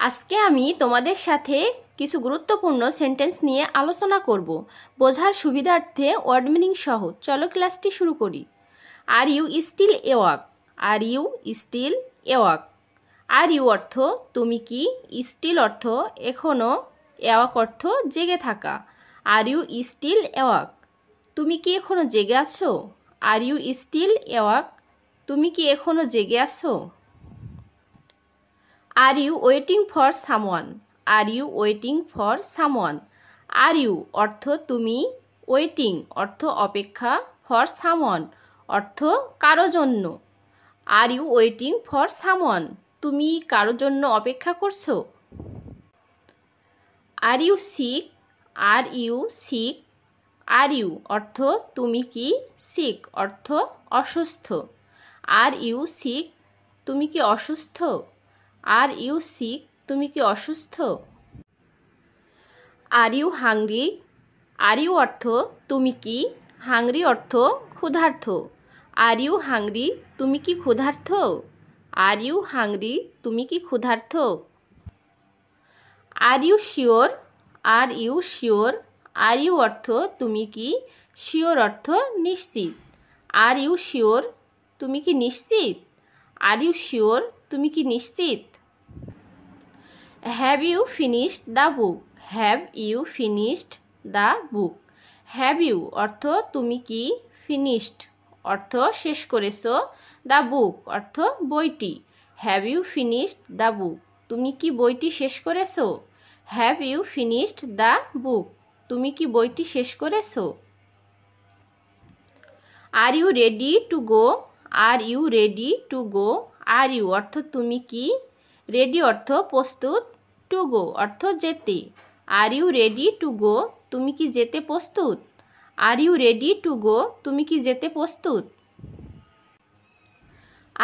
আজকে আমি তোমাদের সাথে কিছু গুরুত্বপূর্ণ সেন্টেন্স নিয়ে আলোচনা করব বোঝার সুবিধার্থে ওয়ার্ড মিনিং সহ। চলো ক্লাসটি শুরু করি। Are you still awake. Are you still awake. Are you অর্থ তুমি কি, স্টিল অর্থ এখনো, এওয়াক অর্থ জেগে থাকা। Are you still awake. তুমি কি এখনো জেগে আছো? Are you still awake. তুমি কি এখনো জেগে আছো? Are you waiting for someone. Are you waiting for someone. Are you অর্থ তুমি, ওয়েটিং অর্থ অপেক্ষা, ফর সামওয়ান অর্থ কারো জন্য। Are you waiting for someone. তুমি কারো জন্য অপেক্ষা করছো? Are you sick. Are you sick. Are you অর্থ তুমি কি, সিক অর্থ অসুস্থ। Are you sick. তুমি কি অসুস্থ? Are you sick. তুমি কি অসুস্থ? Are you hungry. Are you অর্থ তুমি কি, হাংরি অর্থ ক্ষুধার্ত। Are you hungry. তুমি কি ক্ষুধার্ত? Are you hungry. তুমি কি ক্ষুধার্ত? Are you sure. Are you sure. Are you অর্থ তুমি কি, শিওর অর্থ নিশ্চিত। Are you sure. তুমি কি নিশ্চিত? Are you sure. তুমি কি নিশ্চিত? Have you finished the book. Have you finished the book. Have you অর্থ তুমি কি, ফিনিশড অর্থ শেষ করেছো, দ্য বুক অর্থ বইটি। Have you finished the book. তুমি কি বইটি শেষ করেছো? Have you finished the book. তুমি কি বইটি শেষ করেছো? Are you ready to go. Are you ready to go. Are you অর্থ তুমি কি, রেডি অর্থ প্রস্তুত, টু গো অর্থ যেতে। Are you ready to go. তুমি কি যেতে প্রস্তুত? Are you ready to go. তুমি কি যেতে প্রস্তুত?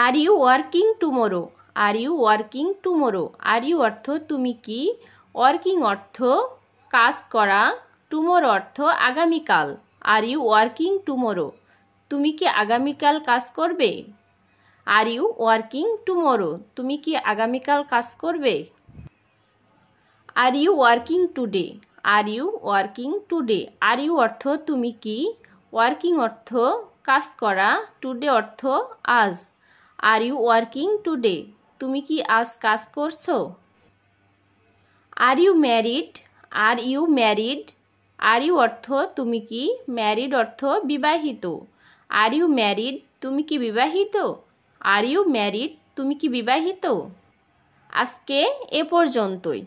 Are you working tomorrow. Are you working tomorrow. Are you অর্থ তুমি কি, ওয়ার্কিং অর্থ কাজ করা, টুমোরো অর্থ আগামীকাল। Are you working tomorrow. তুমি কি আগামীকাল কাজ করবে? Are you working tomorrow. তুমি কি আগামীকাল কাজ করবে? Are you working today. Are you working today. Are you অর্থ তুমি কি, ওয়ার্কিং অর্থ কাজ করা, টুডে অর্থ আজ। Are you working today. তুমি কি আজ কাজ করছো? Are you married. Are you married. Are you অর্থ তুমি কি, ম্যারিড অর্থ বিবাহিত। Are you married. তুমি কি বিবাহিত? Are you married. তুমি কি বিবাহিত? আজকে এ পর্যন্তই।